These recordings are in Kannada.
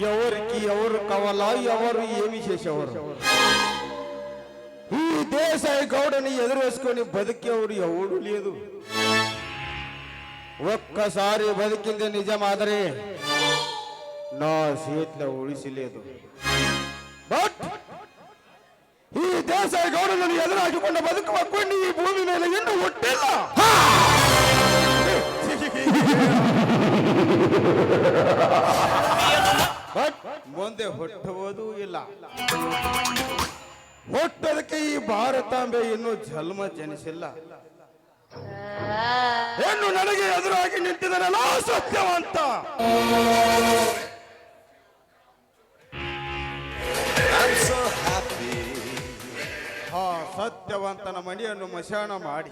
ఎవరికి ఎవరు కావాలా ఎవరు ఏమి చేసేవారు ఈ దేశాయి గౌడని ఎదురేసుకొని బతికేవాడు ఎవడు లేదు ఒక్కసారి బతికింది నిజమాదరే నా చేతిలో ఉడిసిలేదు బట్ ఈ దేశాయి గౌడలను ఎదురాకుండా బతుకమక్కండి ఈ భూమి మీద ఎందు ఒట్టేలా ಬಟ್ ಮುಂದೆ ಹುಟ್ಟುವುದು ಇಲ್ಲ ಹುಟ್ಟೋದಕ್ಕೆ ಈ ಭಾರತಾಂಬೆ ಇನ್ನೂ ಜನ್ಮ ಜನಿಸಿಲ್ಲ ಹೆಣ್ಣು ನನಗೆ ಎದುರಾಗಿ ನಿಂತಿದ್ದಾನಲ್ಲ ಸತ್ಯವಂತ ಆ ಸತ್ಯವಂತನ ಮನೆಯನ್ನು ಮಶಾಣ ಮಾಡಿ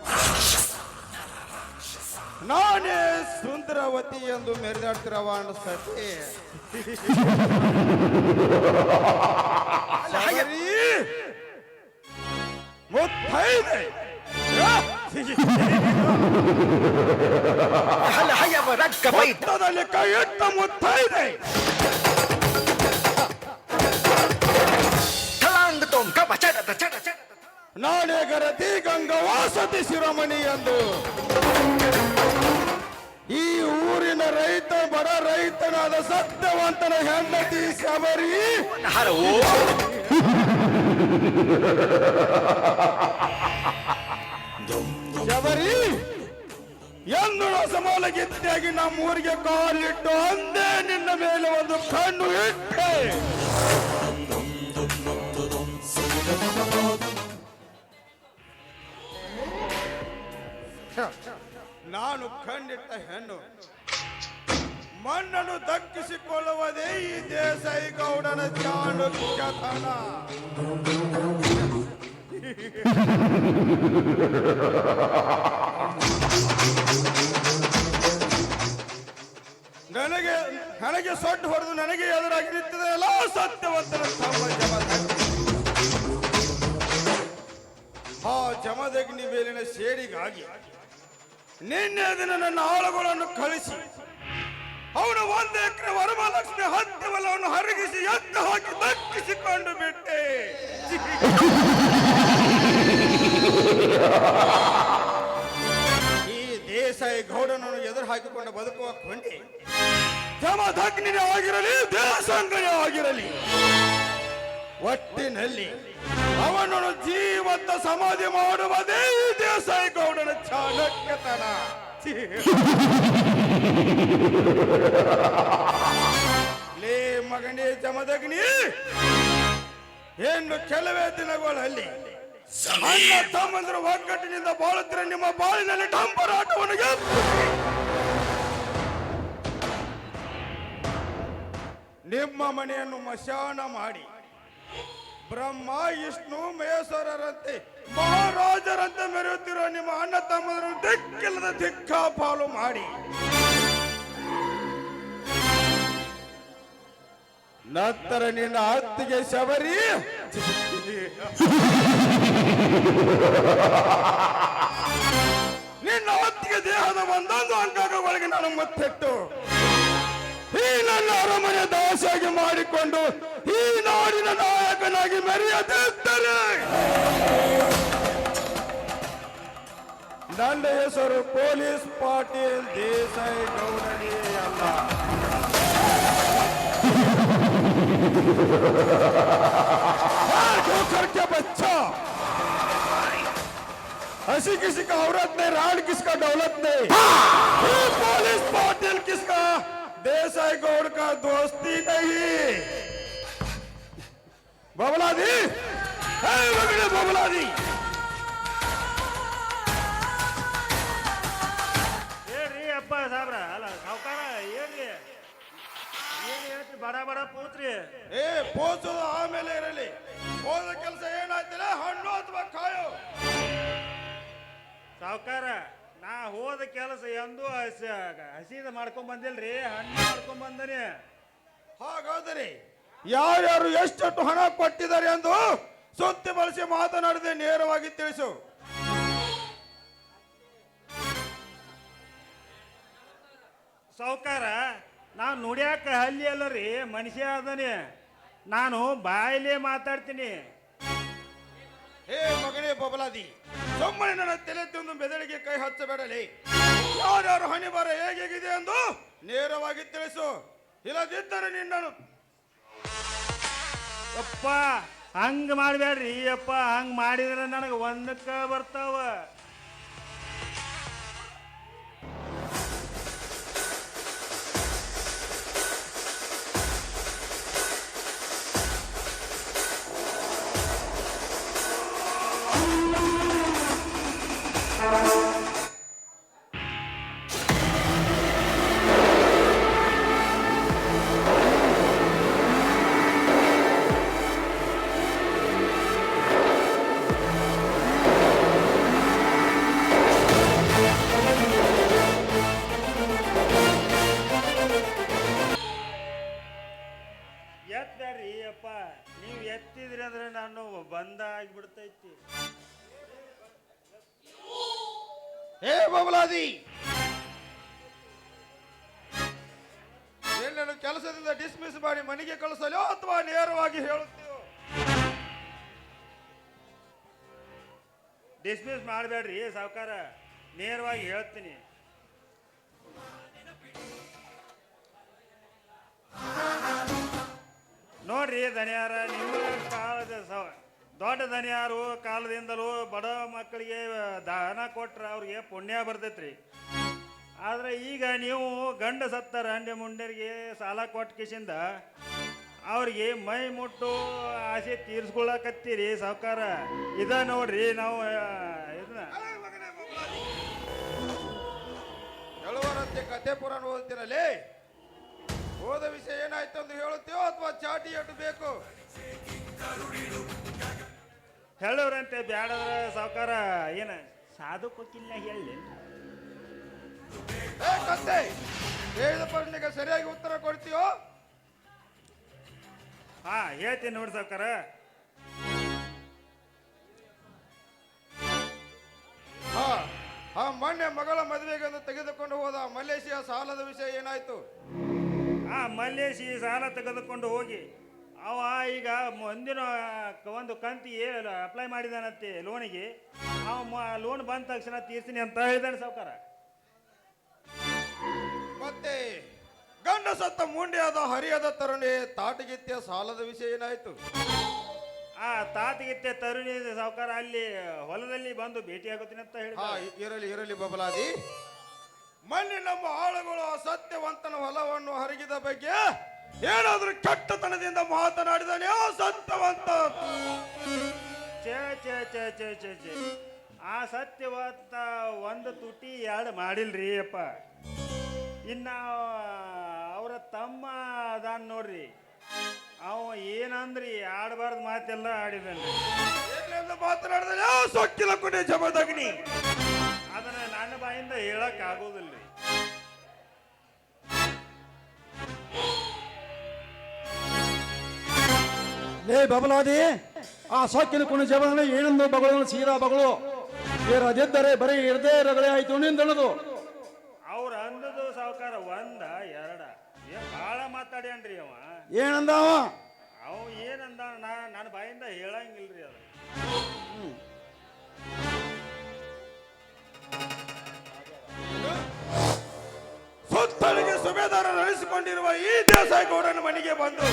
ನಾನೇ ಸುಂದರವತಿ ಎಂದು ಮೆರೆದಾಡ್ತಿರವ ಅನಿಸ್ತದೆ ಮುತ್ತೈದೆ ಕೈ ಇಟ್ಟ ಮುತ್ತೈದೆ ನಾನೇ ಗರತಿ ಗಂಗವಾಸತಿ ಶಿರೋಮಣಿ ಎಂದು ಈ ಊರಿನ ರೈತ ಬಡ ರೈತನಾದ ಸತ್ಯವಂತನ ಹೆಂಡತಿ ಶಬರಿ ಶಬರಿ ಎಂದು ಸಮಾಲಗಿತ್ತಾಗಿ ನಮ್ಮ ಊರಿಗೆ ಕಾಲಿಟ್ಟು ಅಂದೇ ನಿನ್ನ ಮೇಲೆ ಒಂದು ಕಣ್ಣು ಇಟ್ಟೆ ನಾನು ಕಣ್ಣಿಟ್ಟ ಹೆಣ್ಣು ಮಣ್ಣನ್ನು ದಕ್ಕಿಸಿಕೊಳ್ಳುವುದೇ ಈ ದೇಸಾಯಿ ಗೌಡನ ಚಾಣಕ್ಯತನ ನನಗೆ ಸೊಡ್ಡು ಹೊಡೆದು ನನಗೆ ಎದುರಾಗಿ ನಿಂತಿದೆ ಎಲ್ಲ ಸತ್ಯವಂತನ ತಮ್ಮ ಆ ಜಮದಗ್ನಿ ಮೇಲಿನ ಸೇಡಿಗಾಗಿ ನಿನ್ನೆ ದಿನ ನನ್ನ ಆಳುಗಳನ್ನು ಕಳಿಸಿ ಅವನು 1 ಎಕರೆ ವರಮಹಾಲಕ್ಷ್ಮಿ ಹತ್ಯವಲ್ಲವನ್ನು ಹರಗಿಸಿ ಎತ್ತ ಹಾಕಿ ದಕ್ಕಿಸಿಕೊಂಡು ಬಿಟ್ಟೆ ಈ ದೇಸಾಯಿ ಗೌಡನನ್ನು ಎದುರು ಹಾಕಿಕೊಂಡು ಬದುಕುವ ಕೊಂಡಿ ಜಮದಗ್ನಿನೇ ಆಗಿರಲಿ ದೇಶಾಂಗನೇ ಆಗಿರಲಿ ಒಟ್ಟಿನಲ್ಲಿ ಅವನನ್ನು ಜೀವಂತ ಸಮಾಧಿ ಮಾಡುವುದೇ ಈ ದೇಸಾಯಿ ಗೌಡನ ಚಾಣಕ್ಯತನ ಲೇ ಮಗನೇ ಜಮದಗ್ನಿ ಏನು ಕೆಲವೇ ದಿನಗಳಲ್ಲಿ ಅಣ್ಣ ತಮ್ಮಂದಿರ ಒಗ್ಗಟ್ಟಿನಿಂದ ಬಾಳುತ್ತಿರ ನಿಮ್ಮ ಬಾಳಿನಲ್ಲಿ ಡಂಬರಾಟವನ್ನು ನಿಮ್ಮ ಮನೆಯನ್ನು ಮಶಾನ ಮಾಡಿ ಬ್ರಹ್ಮ ವಿಷ್ಣು ಮಹೇಶ್ವರರಂತೆ ಮಹಾರಾಜರಂತೆ ಮೆರೆಯುತ್ತಿರುವ ನಿಮ್ಮ ಅಣ್ಣ ತಮ್ಮಂದಿರನ್ನು ದಿಕ್ಕಿಲ್ಲದ ದಿಕ್ಕಾಪಾಲು ಮಾಡಿ ನಂತರ ನಿನ್ನ ಅತ್ತಿಗೆ ಶಬರಿ ನಿನ್ನ ಅತ್ತಿಗೆ ದೇಹದ ಒಂದೊಂದು ಅಂಗಗಳಿಗೆ ನಾನು ಮತ್ತಿಟ್ಟು ಈ ನನ್ನ ಅರಮನೆ ದಾಸಾಗಿ ಮಾಡಿಕೊಂಡು ಈ ನಾಡಿನ ನಾಯಕನಾಗಿ ಮೆರೆಯದಿದ್ದರೆ ನನ್ನ ಹೆಸರು ಪೊಲೀಸ್ ಪಾಟೀಲ್ ದೇಸಾಯಿ ಗೌಡನೇ ಅಲ್ಲ करके बच्चा हंसी किसी का औरत नहीं राड किसका दौलत नहीं पुलिस पाटिल किसका देसाई गौड़ का दोस्ती नहीं बबला दी बबला दी ಅಪ್ಪ ಸಾಬ್ರ ಅಲ್ಲ ಸಾವುಕಾರ ಏನ್ರಿ ಬಡ ಬಡ ಪೋತ್ರಿ ಪೋಸೋದು ಆಮೇಲೆ ಇರಲಿ ಹೋದ ಕೆಲಸ ಏನಾಯ್ತಿಲ್ಲ ಹಣ್ಣು ಅಥವಾ ಕಾಯೋ ಸಾವುಕಾರ ನಾ ಹೋದ ಕೆಲಸ ಎಂದು ಹಸಿದ ಮಾಡ್ಕೊಂಡ್ ಬಂದಿಲ್ರಿ ಹಣ್ಣು ಮಾಡ್ಕೊಂಡ್ ಬಂದನಿ ಹಾಗಾದರೆ ಯಾರ್ಯಾರು ಎಷ್ಟೆಷ್ಟು ಹಣ ಕೊಟ್ಟಿದ್ದಾರೆ ಎಂದು ಸುತ್ತಿ ಬಳಸಿ ಮಾತನಾಡದೆ ನೇರವಾಗಿ ತಿಳಿಸು ಸಾವುಕಾರ ನಾನು ನುಡಿಯಾಕ ಹಲ್ಲಿ ಅಲ್ಲ ರೀ ಮನುಷ್ಯ ಅದನಿ. ನಾನು ಬಾಯಿಲೇ ಮಾತಾಡ್ತೀನಿ. ಹೇ ಮಗನೇ ಬಬಲಾದಿ, ಸುಮ್ಮನೆ ನನ್ನ ತಲೆ ತಿಂದು ಬೆದಳಿಗೆ ಕೈ ಹಚ್ಚಬೇಡಲಿ. ಯಾರ್ಯಾರು ಹಣಿ ಬರ ಹೇಗಿದೆ ಎಂದು ನೇರವಾಗಿ ತಿಳಿಸು, ಇಲ್ಲದಿದ್ದರೆ ನಿನ್ನನ್ನು. ಅಪ್ಪ ಹಂಗ ಮಾಡಬೇಡ್ರಿ ಅಪ್ಪ, ಹಂಗ ಮಾಡಿದ್ರೆ ನನಗೆ ಒಂದಕ್ಕ ಬರ್ತಾವ. ಎತ್ತಬೇಡ್ರಿ ಅಪ್ಪ, ನೀವು ಎತ್ತಿದ್ರಿ ಅಂದ್ರೆ ನಾನು ಬಂದ ಆಗಿಬಿಡ್ತೈತಿ. ಹೇ ಬಬಲಾದಿ, ನಿನ್ನನ್ನು ಕೆಲಸದಿಂದ ಡಿಸ್ಮಿಸ್ ಮಾಡಿ ಮನೆಗೆ ಕಳಿಸಲು ಅಥವಾ ನೇರವಾಗಿ ಹೇಳುತ್ತೀಯೋ? ಡಿಸ್ಮಿಸ್ ಮಾಡಬೇಡ್ರಿ ಸಾವುಕಾರ, ನೇರವಾಗಿ ಹೇಳ್ತೀನಿ. ನೋಡ್ರಿ ದನಿಯಾರ, ನಿಮ್ಮ ಕಾಲದ ದೊಡ್ಡ ದನಿಯಾರು ಕಾಲದಿಂದಲೂ ಬಡ ಮಕ್ಕಳಿಗೆ ದಾನ ಕೊಟ್ರ ಅವ್ರಿಗೆ ಪುಣ್ಯ ಬರ್ತೈತ್ರಿ. ಆದ್ರೆ ಈಗ ನೀವು ಗಂಡ ಸತ್ತರ ಹಂಡೆ ಮುಂಡರಿಗೆ ಸಾಲ ಕೊಟ್ಟ ಕಿಸಿಂದ ಅವ್ರಿಗೆ ಮೈ ಮುಟ್ಟು ಆಸೆ ತೀರ್ಸ್ಕೊಳಕತ್ತೀರಿ ಸಾವುಕಾರ. ಇದ ನೋಡ್ರಿ ನಾವು ಇದನ್ನ ಹೇಳುವರಂತೆ ಕಥೆ ಪುರಾಣ ಓದ್ತಿರಲಿ. ಹೋದ ವಿಷಯ ಏನಾಯ್ತು ಅಂತ ಹೇಳುತ್ತೀಯೋ ಅಥವಾ ಚಾಟಿ ಎಟ್ಟು ಬೇಕು? ಹೇಳೋರಂತೆ ಬ್ಯಾಡದ್ರ ಸಾವುಕಾರ, ಏನ ಸಾಧು ಕೊಕ್ಕಿಲ್ಲ ಹೇಳಿ. ಕತ್ತೆ ಹೇಳಿದ ಪ್ರಶ್ನೆಗೆ ಸರಿಯಾಗಿ ಉತ್ತರ ಕೊಡ್ತೀಯೋ? ಹಾ ಹೇಳ್ತೀನಿ ನೋಡಿ ಸಾವುಕಾರ. ಆ ಮೊನ್ನೆ ಮಗಳ ಮದುವೆಗೆ ತೆಗೆದುಕೊಂಡು ಹೋದ ಮಲೇಷಿಯಾ ಸಾಲದ ವಿಷಯ ಏನಾಯ್ತು? ಆ ಮಲ್ಲೇಶಿ ಸಾಲ ತೆಗೆದುಕೊಂಡು ಹೋಗಿ ಅವ ಈಗ ಮುಂದಿನ ಒಂದು ಕಂತಿಗೆ ಅಪ್ಲೈ ಮಾಡಿದಾನಂತೆ ಲೋನಿಗೆ. ಅವ ಲೋನ್ ಬಂದ ತಕ್ಷಣ ತೀರ್ತೀನಿ ಅಂತ ಹೇಳಿದಾನೆ ಸಾವುಕಾರ. ಮತ್ತೆ ಗಂಡ ಸತ್ತ ಮುಂಡೆಯಾದ ಹರಿಯದ ತರುಣಿ ತಾಟಗಿತ್ಯ ಸಾಲದ ವಿಷಯ ಏನಾಯ್ತು? ಆ ತಾತಗಿತ್ತೆ ತರುಣಿ ಸಾವುಕಾರ ಅಲ್ಲಿ ಹೊಲದಲ್ಲಿ ಬಂದು ಭೇಟಿ ಆಗುತ್ತೀನಿ ಅಂತ ಹೇಳಿ. ಇರಲಿ ಇರಲಿ ಬಬಲಾದಿ, ಮೊನ್ನೆ ನಮ್ಮ ಆಳುಗಳು ಸತ್ಯವಂತನ ಹೊಲವನ್ನು ಹರಿಗಿದ ಬಗ್ಗೆ ಏನಾದ್ರೂ ಕೆಟ್ಟತನದಿಂದ ಮಾತನಾಡಿದಾನೆ ಸತ್ಯವಂತ? ಚೇ ಚೇ ಚೇ ಚೇ ಚೇ ಚೇ ಆ ಸತ್ಯವಂತ ಒಂದು ತುಟಿ ಎರಡು ಮಾಡಿಲ್ರಿ ಅಪ್ಪ. ಇನ್ನ ಅವರ ತಮ್ಮ ಅದಾನ್ ನೋಡ್ರಿ, ಅವ ಏನಂದ್ರಿ ಆಡಬಾರ್ದು ಮಾತೆಲ್ಲ ಆಡಿದನ್ರಿ. ಮಾತನಾಡಿದಾನೆ ಸೊಕ್ಕಿಲ ಕೊನೆ ಜಮದಗ್ನಿ. ಅದನ್ನ ನನ್ನ ಬಾಯಿಂದ ಹೇಳಕ್ ಆಗೋದಿಲ್ಲ. ಲೇ ಬಬಲಾದಿ, ಆ ಸೊಕ್ಕಿನ ಕುಣ ಜಬನ ಏನೊಂದು ಬಗಳು ಸೀದಾ ಬಗಳು ಅದಿದ್ದರೆ ಬರೀ ಇರದೇ ರಗಳೆ ಆಯ್ತು ನಿಂದಣದು. ಅವ್ರ ಅಂದದು ಸಾವುಕಾರ ಒಂದ ಎರಡ ಬಾಳ ಮಾತಾಡ್ಯಾನ್ರಿ ಅವ. ಏನಂದ ಅವ? ಅವ ಏನಂದ ನನ್ನ ಬಾಯಿಂದ ಹೇಳಂಗಿಲ್ರಿ ಅದು. ಸುತ್ತಲಿಗೆ ಸುಬೇದಾರ ನಡೆಸಿಕೊಂಡಿರುವ ಈ ದೇಸಾಯಿಗೌಡನ ಮನೆಗೆ ಬಂದು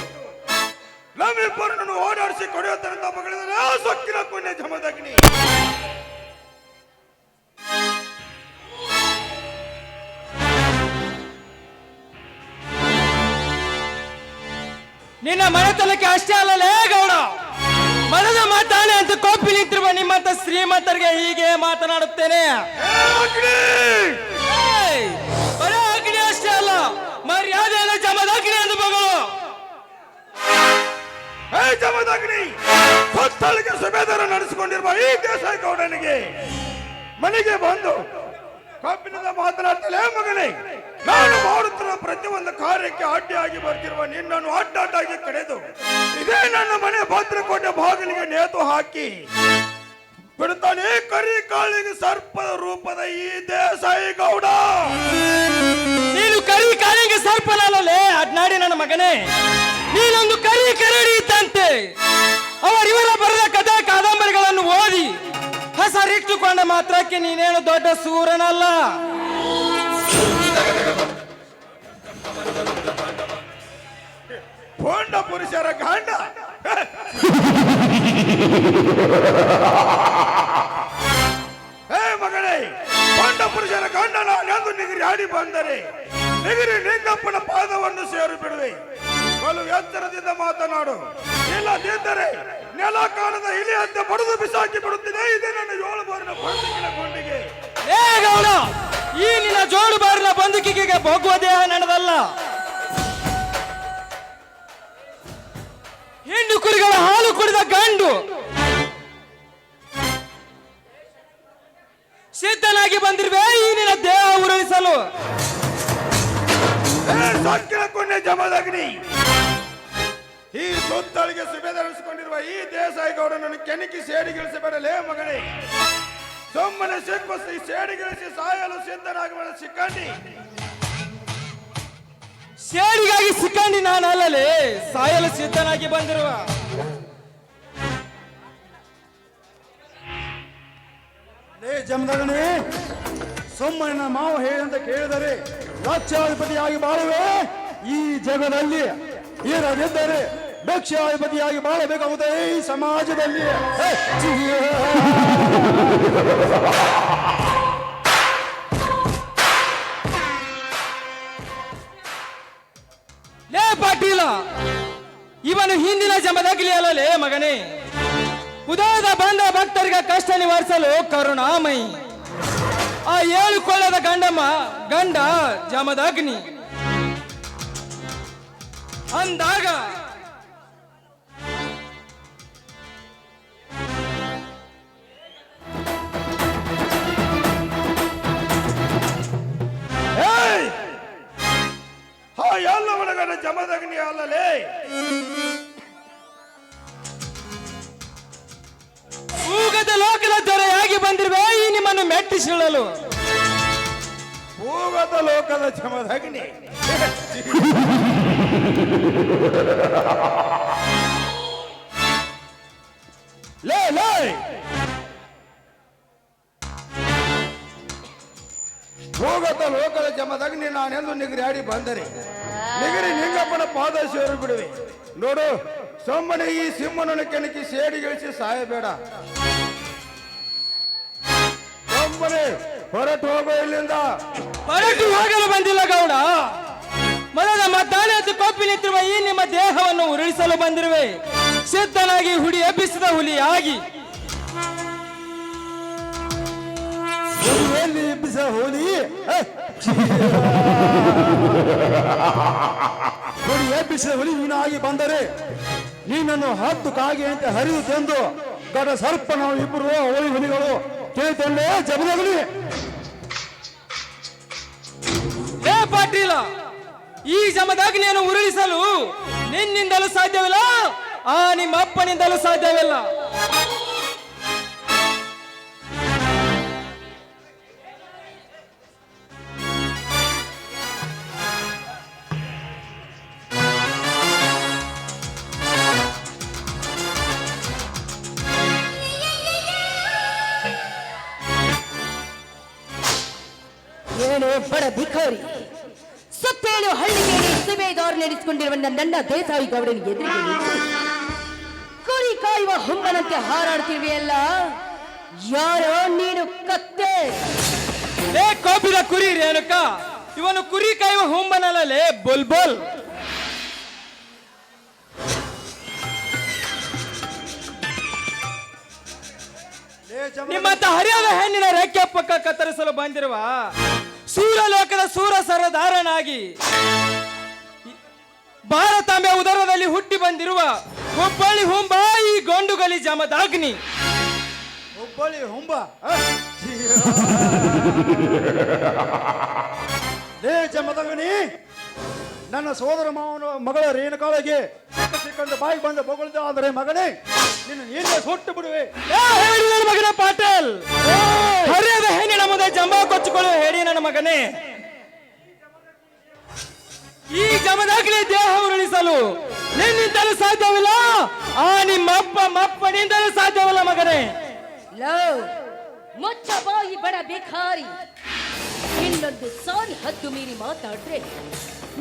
ನಮ್ಮಿಬ್ಬರನ್ನು ಓಡಾಡಿಸಿ ಕೊಡೆಯುತ್ತಂತ ಮಗಳಿದರೆ ಆ ಸೊಕ್ಕಿನ ಕೊನೆ ಜಮದಗ್ನಿ. ನಿನ್ನ ಮನೆತನಕ್ಕೆ ಅಷ್ಟೇ ಅಲ್ಲಲೇ ಗೌಡ, ಮನದ ಮಾತಾನೆ ಅಂತ ಕೋಪಿ ನಿಂತಿರುವ ನಿಮ್ಮಂತ ಶ್ರೀಮಂತರಿಗೆ ಹೀಗೆ ಮಾತನಾಡುತ್ತೇನೆ. ಬರೀ ಅಗ್ನಿ ಅಷ್ಟೇ ಅಲ್ಲ, ಮರ್ಯಾದೆಯನ್ನು ಜಮದಗ್ನಿ ಎಂದು ಮಗಳು. ಹೇ ಜಮದಗ್ನಿ, ಸುತ್ತಲಿಗೆ ಸುಬೇದಾರ ನಡೆಸಿಕೊಂಡಿರುವ ಈ ದೇಸಾಯಿಗೌಡನಿಗೆ ಮನೆಗೆ ಬಂದು ಕಬ್ಬಿಣದ ಮಾತನಾಡ್ತಲೇ ಮಗನೇ, ನಾನು ಮಾಡುತ್ತಿರುವ ಪ್ರತಿಯೊಂದು ಕಾರ್ಯಕ್ಕೆ ಅಡ್ಡಿಯಾಗಿ ಬರ್ತಿರುವ ನಿನ್ನನ್ನು ಅಡ್ಡಾಗಿ ಕಡೆದು ಇದೇ ನನ್ನ ಮನೆ ಭದ್ರಕೋಟೆ ಬಾಗಿಲಿಗೆ ನೇತು ಹಾಕಿ ಬಿಡುತ್ತಾನೆ ಕರಿ ಕಾಳಿಗೆ ಸರ್ಪದ ರೂಪದ ಈ ದೇಸಾಯಿ ಗೌಡ. ನೀನು ಕರಿ ಕಾಳಿಗೆ ಸರ್ಪನಲ್ಲೇ ಅಡ್ನಾಡಿ ನನ್ನ ಮಗನೇ. ನೀನೊಂದು ಕರಿ ಕರಡಿ ಇದ್ದಂತೆ. ಅವರಿವರ ಬರೆದ ಕಥೆ ಕಾದಂಬರಿಗಳನ್ನು ಓದಿ ಹೆಸರಿಟ್ಟುಕೊಂಡ ಮಾತ್ರಕ್ಕೆ ನೀನೇನು ದೊಡ್ಡ ಸೂರನಲ್ಲ. ಪೋಂಡ ಪುರುಷರ ಗಂಡ. ಹೇ ಮಗಳೇ, ಪೋಂಡ ಪುರುಷರ ಗಂಡ ನಾನೆಂದು ನಿಗರಿ ಆಡಿ ಬಂದರೆ ನಿಗರಿ ನಿಂಗಪ್ಪನ ಪಾದವನ್ನು ಸೇರು ಬಿಡುವೆ. ಬಲು ಎಚ್ಚರದಿಂದ ಮಾತನಾಡು, ಇಲ್ಲದಿದ್ದರೆ ನೆಲ ಕಾಣದ ಇಲಿಯಂತೆ ಬಡಿದು ಬಿಸಾಕಿ ಬಿಡುತ್ತಿದೆ. ಇದೆ ನನ್ನ 7 ಬಾರಿನ ಬಂದುಕಿನ ಕೊಂಡಿಗೆ. ಏ ಗೌಡ, ಈ ನಿನ್ನ ಜೋಡು ಬಾರಿನ ಬಂದುಕಿಗೆ ಹೋಗುವ ದೇಹ ನಡೆದಲ್ಲ. ಹೆಣ್ಣು ಕುರಿಗಳ ಹಾಲು ಕುಡಿದ ಗಂಡು ಸಿದ್ಧನಾಗಿ ಬಂದಿರುವೆ ಈ ನಿನ್ನ ದೇಹ ಉರುಳಿಸಲು. ಸಾಕಿನ ಕೊಂಡೆ ಜಮದಗ್ನಿ, ಈ ಸುತ್ತಳಿಗೆ ಸುಬೇದರಿಸಿಕೊಂಡಿರುವ ಈ ದೇಸಾಯಿ ಗೌಡನನ್ನು ಕೆಣಕಿ ಸೇಡಿಗಿಳಿಸಬೇಡಲೇ ಮಗನೇ. ಸುಮ್ಮನೆ ಸಿಕ್ಕಿಸಿ ಸೇಡಿಗಿಳಿಸಿ ಸಾಯಲು ಸಿದ್ಧನಾಗುವ ಸಿಕ್ಕಂಡಿ. ಸೇಡಿಗಾಗಿ ಸಿಕ್ಕಂಡಿ ನಾನಲ್ಲಲೇ, ಸಾಯಲು ಸಿದ್ಧನಾಗಿ ಬಂದಿರುವ. ಲೇ ಜಮದಗಣಿ, ಸುಮ್ಮನ ಮಾವ ಹೇಳಂತ ಕೇಳಿದರೆ ಲಕ್ಷಾಧಿಪತಿಯಾಗಿ ಬಾಳುವೆ ಈ ಜಗದಲ್ಲಿ. ಇರದಿದ್ದರೆ ಲಕ್ಷಾಧಿಪತಿಯಾಗಿ ಬಾಳಬೇಕಾಗುತ್ತದೆ ಈ ಸಮಾಜದಲ್ಲಿ. ಲೇ ಪಾಟೀಲ, ಇವನು ಹಿಂದಿನ ಜಮದಗ್ಲಿ ಅಲ್ಲಲೇ ಮಗನೇ. ಉದಯದ ಬಂದ ಭಕ್ತರಿಗೆ ಕಷ್ಟ ನಿವಾರಿಸಲು ಕರುಣಾಮಯಿ. ಆ 7 ಕೊಳ್ಳದ ಗಂಡ ಜಮದಗ್ನಿ ಅಂದಾಗ ಎಲ್ಲ ಒಳಗಡೆ ಜಮದಗ್ನಿ ಅಲ್ಲಲೇ. ಭೂಗತ ಲೋಕದ ದೊರೆಯಾಗಿ ಬಂದಿರುವೆ ಈ ನಿಮ್ಮನ್ನು ಮೆಟ್ಟಿಸಿಳಲು. ಭೂಗತ ಲೋಕದ ಜಮದಗ್ನಿ. ಲೇ ಲೇ, ಭೂಗತ ಲೋಕದ ಜಮದಗ್ನಿ ನಾನೆಂದು ನಿಗರಿ ಆಡಿ ಬಂದರೆ ನಿಗರಿ ನಿಂಗಪ್ಪನ ಪಾದ ಸೇರು ಬಿಡುವೆ. ನೋಡು, ಸುಮ್ಮನೆ ಈ ಸಿಂಹನನ್ನು ಕೆಣಕಿ ಸೇಡಿಗಿಳಿಸಿ ಸಾಯಬೇಡ. ಸುಮ್ಮನೆ ಹೊರಟು ಹೋಗೋ ಇಲ್ಲಿಂದ. ಹೊರಟು ಹೋಗಲು ಬಂದಿಲ್ಲ ಗೌಡ. ಮೊದಲ ಮದ್ದಾನೆ ಅಂತ ಕೊಪ್ಪಿ ನಿಂತಿರುವ ಈ ನಿಮ್ಮ ದೇಹವನ್ನು ಉರುಳಿಸಲು ಬಂದಿರುವೆ. ಸಿದ್ಧನಾಗಿ ಹುಡಿ ಎಬ್ಬಿಸಿದ ಹುಲಿಯಾಗಿ. ಎಲ್ಲಿ ಎಬ್ಬಿಸ ಹೋಲಿ ನೋಡಿ, ಎಬ್ಬಿಸಿದ ಹುಲಿ ನೀನಾಗಿ ಬಂದರೆ ನೀನನ್ನು 10 ಕಾಗೆ ಅಂತ ಹರಿದು ತಂದು ಗಡ ಸರ್ಪ ನಾವು ಇಬ್ಬರು ಹೋಳಿ ಹುಲಿಗಳು ಕೇಳ್ತೇನೆ ಜಮದಗ್ನಿ. ಲೇ ಪಾಟೀಲ, ಈ ಜಮದಗ್ನಿಯನ್ನು ಉರುಳಿಸಲು ನಿನ್ನಿಂದಲೂ ಸಾಧ್ಯವಿಲ್ಲ, ಆ ನಿಮ್ಮ ಅಪ್ಪನಿಂದಲೂ ಸಾಧ್ಯವಿಲ್ಲ. ಏನು ಬಡ ಭಿಕಾರಿ, ಸುತ್ತೇಳು ಹಳ್ಳಿಗೆ ಸುಬೇದಾರ್ ನಡೆಸಿಕೊಂಡಿರುವ ನನ್ನ ದೇಸಾಯಿ ಗೌಡನಿಗೆ ಎದುರಿಗೆ ನಿಂತು ಕುರಿ ಕಾಯುವ ಹುಂಬನಂತೆ ಹಾರಾಡ್ತಿರ್ವೆಯಲ್ಲ, ಯಾರೋ ನೀನು ಕತ್ತೆ? ಲೇ ಕೋಪಿದ ಕುರಿ ರೇಣುಕ, ಇವನು ಕುರಿ ಕಾಯುವ ಹುಂಬನಲ್ಲೇ ಬುಲ್ಬುಲ್. ನಿಮ್ಮಂತ ಹರಿಯಾದ ಹೆಣ್ಣಿನ ರೆಕ್ಕೆ ಪಕ್ಕ ಕತ್ತರಿಸಲು ಬಂದಿರುವ ಸೂರಲೋಕದ ಸೂರ ಸರದಾರನಾಗಿ ಭಾರತಾಂಬೆ ಉದರದಲ್ಲಿ ಹುಟ್ಟಿ ಬಂದಿರುವ ಹುಬ್ಬಳ್ಳಿ ಹುಂಬ ಈ ಗೊಂಡುಗಲಿ ಜಮದಗ್ನಿ. ಹುಬ್ಬಳ್ಳಿ ಹುಂಬ ಲೇ ಜಮದಗ್ನಿ, ನನ್ನ ಸೋದರ ಮಾವನ ಮಗಳ ರೇಣುಕಾಳಿಗೆ ಸಿಕ್ಕಂತ ಬಾಯಿ ಬಂದ ಬೊಗಳ್ದ ಆದರೆ ಮಗನೇ, ನಿನ್ನ ನೀರೇ ಸುಟ್ಟು ಬಿಡುವೆ. ಹೇಳಿ ನನ್ನ ಮಗನ ಪಾಟೀಲ್, ಹರಿಯದ ಹೆಣ್ಣಿನ ಮುಂದೆ ಜಂಬ ಕೊಚ್ಚಿಕೊಳ್ಳುವ ಹೇಳಿ ನನ್ನ ಮಗನೇ. ಈ ಜಮದಾಗ್ಲಿ ದೇಹ ಉರುಳಿಸಲು ನಿನ್ನಿಂದಲೂ ಸಾಧ್ಯವಿಲ್ಲ, ಆ ನಿಮ್ಮಪ್ಪನಿಂದಲೂ ಸಾಧ್ಯವಿಲ್ಲ ಮಗನೇ. ಲೋ ಮುಚ್ಚ ಬಾಯಿ ಬಡ ಬೇಕಾರಿ, ಇನ್ನೊಂದು ಸಾರಿ ಹದ್ದು ಮೀರಿ ಮಾತಾಡ್ರೆ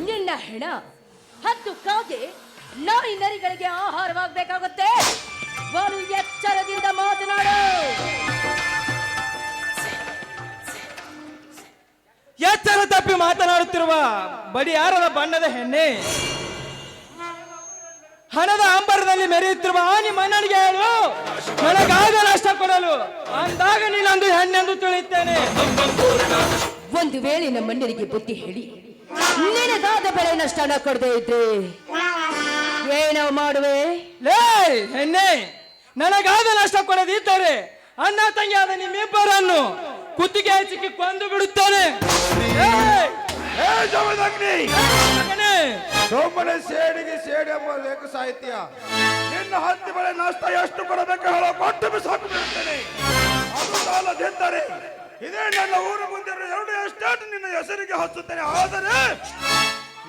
ನಿನ್ನ ಹೆಣ ಹದ್ದು ಕಾಗೆ ನಾಯಿ ನರಿಗಳಿಗೆ ಆಹಾರವಾಗಬೇಕಾಗುತ್ತೆ. ಬಲು ಎಚ್ಚರದಿಂದ ಮಾತನಾಡು. ಎಚ್ಚರ ತಪ್ಪಿ ಮಾತನಾಡುತ್ತಿರುವ ಬಡಿಯಾರದ ಬಣ್ಣದ ಹೆಣ್ಣೆ, ಹಣದ ಅಂಬರದಲ್ಲಿ ಮೆರೆಯುತ್ತಿರುವ ನಿಮ್ಮ ಅಣ್ಣನಿಗೆ ಹೇಳು, ನನಗಾಗ ನಷ್ಟ ಕೊಡಲು ಅಂದಾಗ ನೀನೊಂದು ಹೆಣ್ಣೆಂದು ತಿಳಿಯುತ್ತೇನೆ. ಒಂದು ವೇಳೆ ನಮ್ಮ ಅಣ್ಣನಿಗೆ ಬುದ್ಧಿ ಹೇಳಿ ನಿನಗಾದ ಬೆಳೆ ನಷ್ಟನ ಕೊಡದೆ ಇದ್ರೆ ಏನೋ ಮಾಡುವೆ? ಲೇ ಹೆಣ್ಣೆ, ನನಗಾದ ನಷ್ಟ ಕೊಡದಿದ್ದರೆ ಅಣ್ಣ ತಂಗಿಯಾದ ನಿಮ್ಮಿಬ್ಬರನ್ನು ಕುತ್ತಿಗೆ ಹಚ್ಚಿಕ್ಕಿ ಕೊಂದು ಬಿಡುತ್ತಾನೆ. ಏ ಜಮದಗ್ನಿ, ಮಗನೇ, ಸೋಮನೆ ಸೇಡಿಗೆ ಸೇಡಿ ಎಂಬ ಲೇಖ ಸಾಹಿತ್ಯ, ನಿನ್ನ ಹತ್ತಿ ಬೆಳೆ ನಷ್ಟ ಎಷ್ಟು ಕೊಡಬೇಕು ಹೇಳೋ ಕೊಟ್ಟು ಬಿಸಾಕು ಬಿಡುತ್ತೇನೆ. ಅದು ಸಾಲದಿದ್ದರೆ ಇದೇ ನನ್ನ ಊರ ಮುಂದೆ 2 ಎಸ್ಟೇಟ್ ನಿನ್ನ ಹೆಸರಿಗೆ ಹಚ್ಚುತ್ತೇನೆ. ಆದರೆ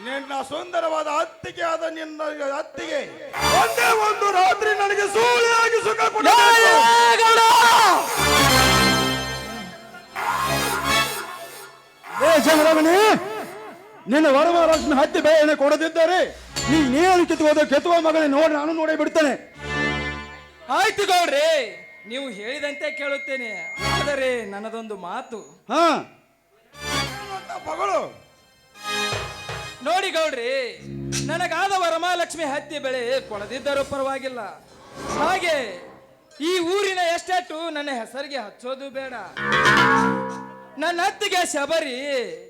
ನಿನ್ನ ಸುಂದರವಾದ ಅತ್ತಿಗೆ ಆದ ನಿನ್ನ ಅತ್ತಿಗೆ ಒಂದೇ ಒಂದು ರಾತ್ರಿ ನನಗೆ ಸೂಳಿಯಾಗಿ ಸುಖ ಕೊಡ. ಏ ಜಮದಗ್ನಿ, ನಿನ್ನ ವರಮಹಾಲಕ್ಷ್ಮಿ ಹತ್ತಿ ಬೇಳೆ ಕೊಡದಿದ್ದರೆ ನೀನು ಕೆತ್ತುವ ಮಗನೇ ನೋಡಿ ನಾನು ನೋಡೇ ಬಿಡ್ತೇನೆ. ಆಯ್ತು ಗೌಡ್ರಿ, ನೀವು ಹೇಳಿದಂತೆ ಕೇಳುತ್ತೇನೆ. ಆದರೆ ನನ್ನದೊಂದು ಮಾತು. ಹಾ, ಮಗಳು ನೋಡಿ ಗೌಡ್ರಿ, ನನಗಾದ ವರಮಹಾಲಕ್ಷ್ಮಿ ಹತ್ತಿ ಬೆಳೆ ಕೊಡದಿದ್ದರೂ ಪರವಾಗಿಲ್ಲ. ಹಾಗೆ ಈ ಊರಿನ ಎಸ್ಟೇಟು ನನ್ನ ಹೆಸರಿಗೆ ಹಚ್ಚೋದು ಬೇಡ. ನನ್ನ ಹತ್ತಿಗೆ ಶಬರಿ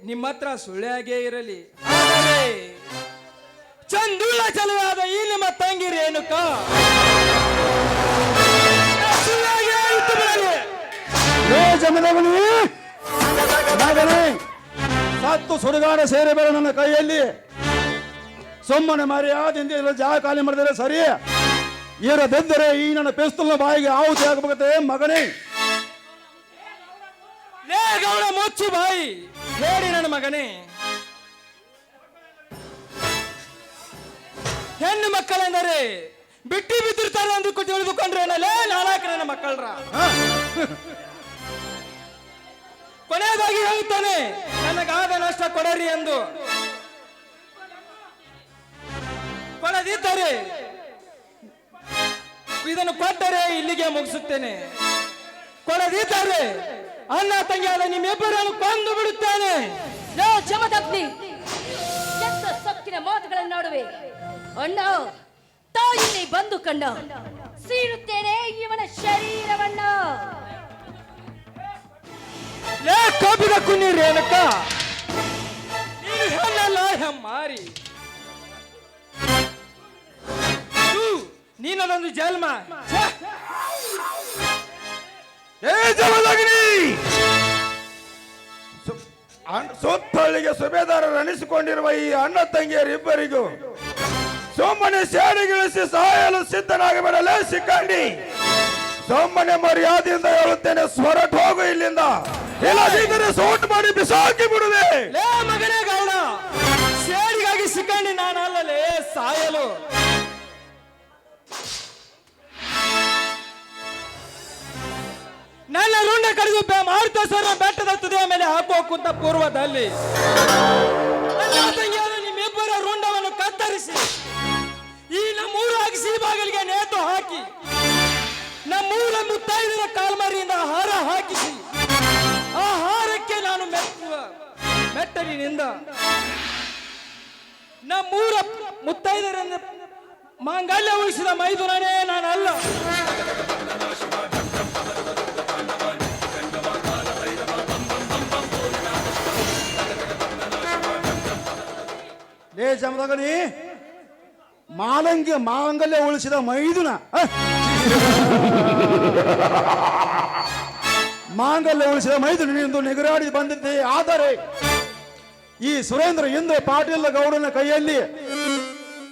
ನಿಮ್ಮ ಹತ್ರ ಸುಳ್ಳ್ಯಾಗೇ ಇರಲಿ. ಆದರೆ ಚಂದುಳ್ಳ ಚಲವಾದ ಈ ನಿಮ್ಮ ತಂಗಿ ರೇಣುಕಾ ಸುಳ್ಳಾಗೇ ಇದ್ದು ಬಿಡಲಿ. ಏ ಜಮದಗ್ನಿ ಮಗನೇ, ಸತ್ತು ಸುಡುಗಾಡ ಸೇರೆ ಬೇಡ ನನ್ನ ಕೈಯಲ್ಲಿ. ಸುಮ್ಮನೆ ಮರ್ಯಾದಿಂದ ಇಲ್ಲ ಜಾಗ ಖಾಲಿ ಮಾಡಿದರೆ ಸರಿ, ಇರದಿದ್ದರೆ ಈ ನನ್ನ ಪಿಸ್ತೂಲ್ನ ಬಾಯಿಗೆ ಆಹುತಿ ಆಗಬೇಕತ್ತೆ ಮಗನೇ. ಲೇ ಗೌಡ, ಮುಚ್ಚು ಬಾಯಿ. ಹೇಳಿ ನನ್ನ ಮಗನೇ, ಹೆಣ್ಣು ಮಕ್ಕಳೆಂದರೆ ಬಿಟ್ಟಿ ಬಿದ್ದಿರ್ತಾರೆ ಎಂದು ತಿಳಿದುಕೊಂಡ್ರೆ ಲೇ ನಾಲ್ಕು ನನ್ನ ಮಕ್ಕಳ್ರ. ಕೊನೆಯದಾಗಿ ಹೇಳುತ್ತಾನೆ, ನನಗಾದ ನಷ್ಟ ಕೊಡರಿ ಎಂದು. ಕೊಡದಿದ್ದರೆ ಇದನ್ನು ಕೊಟ್ಟರೆ ಇಲ್ಲಿಗೆ ಮುಗಿಸುತ್ತೇನೆ. ಕೊಡದಿದ್ದರೆ ಅಣ್ಣ ತಂಗಿಯಾದ ನಿಮ್ಮಿಬ್ಬರನ್ನು ಕೊಂದು ಬಿಡುತ್ತೇನೆ. ಲೋ ಜಮದಗ್ನಿ, ಕೆಟ್ಟ ಸೊಕ್ಕಿನ ಮಾತುಗಳನ್ನಾಡುವೆ. ಅಣ್ಣ ತಾಯಿಯಲ್ಲಿ ಬಂದು ಕಂಡ ಸೀರುತ್ತೇನೆ ಇವನ ಶರೀರವನ್ನ. ಲೇ ಕೋಪಿದ ಕುನ್ನಿ ರೇಣುಕ, ನೀನು ಹೆಣ್ಣಲ್ಲ ಹೆಮ್ಮಾರಿ. ನೀನದೊಂದು ಜನ್ಮ. ಛೆ! ಏ ಜಮದಗ್ನಿ, ಸುತ್ತಳಿಗೆ ಸುಬೇದಾರರು ಅನಿಸಿಕೊಂಡಿರುವ ಈ ಅಣ್ಣ ತಂಗಿಯರಿಬ್ಬರಿಗೂ ಸುಮ್ಮನೆ ಸೇಡಿಗಿಳಿಸಿ ಸಾಯಲು ಸಿದ್ಧನಾಗಬೇಡಲೇ ಸಿಕ್ಕಂಡಿ. ಸುಮ್ಮನೆ ಮರ್ಯಾದೆಯಿಂದ ಹೇಳುತ್ತೇನೆ, ಹೊರಟು ಹೋಗು ಇಲ್ಲಿಂದ, ಇಲ್ಲದಿದ್ದರೆ ಸೋಟ್ ಮಾಡಿ ಬಿಸಾಕಿ ಬಿಡುವೆ. ಲೇ ಮಗನೇ ಗೌಡ, ಸೇಡಿಗಾಗಿ ಸಿಕ್ಕಂಡಿ ನಾನಲ್ಲಲೇ ಸಾಯಲು. ನನ್ನ ರುಂಡ ಕಡಿದು ಮಾರುತೇಶ್ವರ ಬೆಟ್ಟದ ತುದಿಯ ಮೇಲೆ ಹಾಕುವ ಕುಂತ ಪೂರ್ವದಲ್ಲಿ ನನ್ನ ತಂಗಿಯಾದ ನಿಮ್ಮಿಬ್ಬರ ರುಂಡವನ್ನು ಕತ್ತರಿಸಿ ಈ ನಮ್ಮೂರ ಅಗಸಿ ಬಾಗಿಲಿಗೆ ನೇತು ಹಾಕಿ ನಮ್ಮೂರ ಮುತ್ತೈದರ ಕಾಲ್ಮರಿಯಿಂದ ಹಾರ ಹಾಕಿಸಿ ಆ ಹಾರಕ್ಕೆ ನಾನು ಮೆಟ್ಟಲಿನಿಂದ ನಮ್ಮೂರ ಮುತ್ತೈದರನ್ನ ಮಾಂಗಲ್ಯ ಉಳಿಸಿದ ಮೈದುನನೇ ನಾನಲ್ಲ. ಲೇ ಜಮದಗ್ನಿ, ಮಾಂಗಲ್ಯ ಉಳಿಸಿದ ಮೈದುನ, ಮಾಂಗಲ್ಯ ಉಳಿಸಿದ ಮೈದುನ ಎಂದು ನಿಗರಾಡಿ ಬಂದಿದ್ದೆ. ಆದರೆ ಈ ಸುರೇಂದ್ರ ಇಂದ್ರ ಪಾಟೀಲ್ ಗೌಡನ ಕೈಯಲ್ಲಿ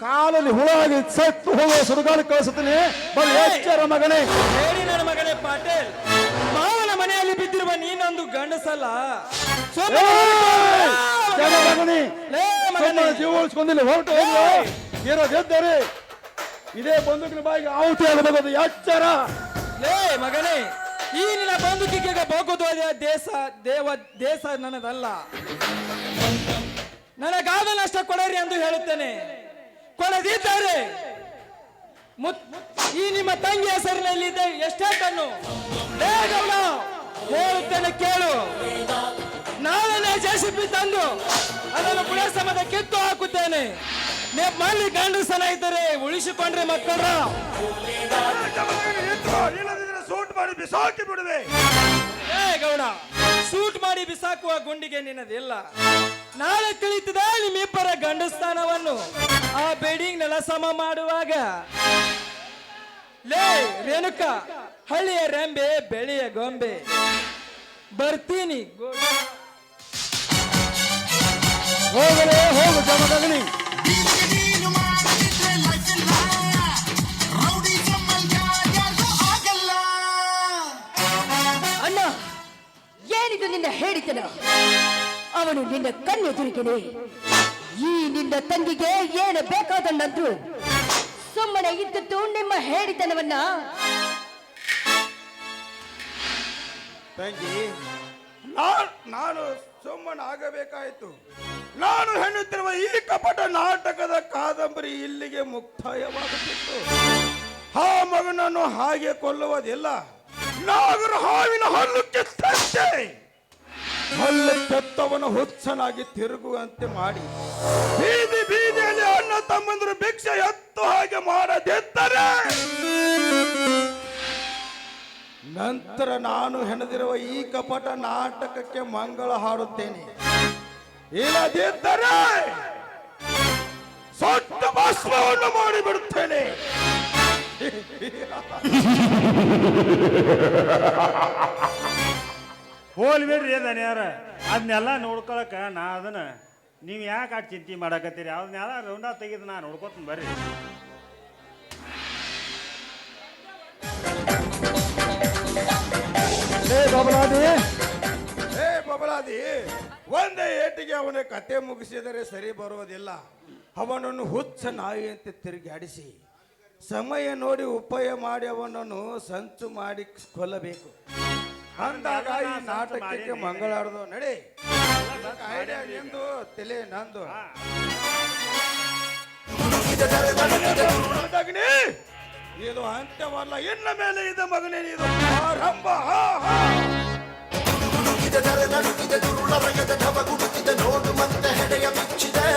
ಕಾಲಲ್ಲಿ ಹುಳಾಗಿ ಸತ್ತು ಹೋಗುವ ಸುಡುಗಾಡು ಕಳಿಸುತ್ತೀನಿ ಬರೀ ಎಚ್ಚರ ಮಗನೇ. ಹೇಳಿ ನನ್ನ ಮಗನೇ ಪಾಟೀಲ್, ಮಾವನ ಮನೆಯಲ್ಲಿ ಬಿದ್ದಿರುವ ನೀನೊಂದು ಗಂಡಸಲ್ಲ. ಏಯ್! ಜನ ಮಗನೇ, ಲೇ ಮಗನೇ. ಸುಮ್ಮನೆ ಜೀವ ಉಳಿಸ್ಕೊಂಡಿಲ್ಲ ಹೊರಟು ಹೋಗುವ ಇರೋದಿದ್ದರೆ ಇದೇ ಬಂದೂಕಿನ ಬಾಯಿಗೆ ಆಹುತಿ ಆಗಬಹುದು. ಎಚ್ಚರ. ಲೇ ಮಗನೇ, ಈ ನಿನ್ನ ಬಂದುಕಿಗೆ ಬೋಗುದು ದೇಶ ನನ್ನದಲ್ಲ. ನನಗಾದನಷ್ಟ ಕೊಡರಿ ಎಂದು ಹೇಳುತ್ತೇನೆ. ಕೊಡದಿದ್ದರೆ ಈ ನಿಮ್ಮ ತಂಗಿ ಹೆಸರಿನಲ್ಲಿ ಇದೆ ಎಷ್ಟೇಟನ್ನು ಹೇಳುತ್ತೇನೆ ಕೇಳು. ನಾಳೆ ಜೆಸಿಬಿ ತಂದು ಅದನ್ನು ಪುರಸಮದ ಕಿತ್ತು ಹಾಕುತ್ತೇನೆ. ಮಲ್ಲಿ ಗಂಡಸನ ಇದ್ದರೆ ಉಳಿಸಿಕೊಂಡ್ರೆ ಮಕ್ಕಳ. ಇಲ್ಲದಿದ್ರೆ ಸೂಟ್ ಮಾಡಿ ಬಿಸಾಕಿ ಬಿಡುವೆ. ಏ ಗೌಡ, ಸೂಟ್ ಮಾಡಿ ಬಿಸಾಕುವ ಗುಂಡಿಗೆ ನಿನ್ನದಿಲ್ಲ. ನಾಳೆ ತಿಳಿತದ ನಿಮ್ಮಿಬ್ಬರ ಗಂಡಸ್ಥಾನವನ್ನು ಆ ಬಿಲ್ಡಿಂಗ್ ನೆಲ ಸಮ ಮಾಡುವಾಗ. ಲೇ ರೇಣುಕ, ಹಳ್ಳಿಯ ರೆಂಬೆ ಬೆಳೆಯ ಗೊಂಬೆ, ಬರ್ತೀನಿ. ಹೋಗಲೇ ಹೋಗು ಜಮದಗ್ನಿ. ಅಣ್ಣ, ಏನಿದು ನಿನ್ನ ಹೇಳಿತನ? ಅವನು ನಿನ್ನ ಕಣ್ಣೆದುರಿಗೆನೆ. ಈ ನಿನ್ನ ತಂಗಿಗೆ ಏನು ಬೇಕಾದಣ್ಣಂದ್ರು ಸುಮ್ಮನೆ ಇದ್ದದ್ದು ನಿಮ್ಮ ಹೇಳಿತನವನ್ನ. ತಂಗಿ, ನಾನು ಸುಮ್ಮನೆ ಆಗಬೇಕಾಯಿತು. ನಾನು ಹೆಣ್ಣುತ್ತಿರುವ ಈ ಕಪಟ ನಾಟಕದ ಕಾದಂಬರಿ ಇಲ್ಲಿಗೆ ಮುಕ್ತಾಯವಾಗುತ್ತಿತ್ತು. ಆ ಮಗನನ್ನು ಹಾಗೆ ಕೊಲ್ಲುವುದಿಲ್ಲ. ನಾಗರ ಹಾವಿನ ಹಲ್ಲು ಕಿತ್ತಂತೆ ಹಲ್ಲು ಕೆತ್ತವನ ಹುಚ್ಚನಾಗಿ ತಿರುಗುವಂತೆ ಮಾಡಿ ಬೀದಿ ಬೀದಿಯಲ್ಲಿ ಅಣ್ಣ ತಮ್ಮಂದರು ಭಿಕ್ಷೆ ಎತ್ತು ಹಾಗೆ ಮಾಡದಿದ್ದರೆ ನಂತರ ನಾನು ಹೆಣದಿರುವ ಈ ಕಪಟ ನಾಟಕಕ್ಕೆ ಮಂಗಳ ಹಾಡುತ್ತೇನೆ. ಇಲ್ಲದಿದ್ದರೆ ಸೊಟ್ಟ ಭಸ್ಮವನ್ನು ಮಾಡಿಬಿಡುತ್ತೇನೆ. ಹೋಲ್ ಬಿಡ್ರಿ ದನಿಯಾರ, ಅದನ್ನೆಲ್ಲ ನೋಡ್ಕೊಳಕ ಅದನ್ನ ನೀವು ಯಾಕೆ ಆ ಚಿಂತೆ ಮಾಡಕತ್ತೀರಿ? ಅದನ್ನೆಲ್ಲ ರೌಂಡ ತೆಗೆದು ನಾ ನೋಡ್ಕೊತೀನಿ ಬರ್ರಿ. ಬಬಲಾದಿ, ಒಂದೇ ಏಟಿಗೆ ಅವನ ಕತೆ ಮುಗಿಸಿದರೆ ಸರಿ ಬರುವುದಿಲ್ಲ. ಅವನನ್ನು ಹುಚ್ಚ ನಾಯಿಯಂತೆ ತಿರುಗಾಡಿಸಿ ಸಮಯ ನೋಡಿ ಉಪಾಯ ಮಾಡಿ ಅವನನ್ನು ಸಂಚು ಮಾಡಿ ಕೊಲ್ಲಬೇಕು. ಅಂದಾಗ ಈ ನಾಟಕಕ್ಕೆ ಮಂಗಳಾಡ್ದು ನಡಿ. ಐಡಿಯಾ ನಿಂದು, ತಲೆ ನಂದು. ಇದು ಅಂತ್ಯವಲ್ಲ, ಇನ್ನ ಮೇಲೆ ಇದೆ ಮಗನೇ, ಇದು ಆರಂಭ. ನೋಡು ಮತ್ತೆ ಹೆಡೆಯ ಬಿಚ್ಚಿದೆ.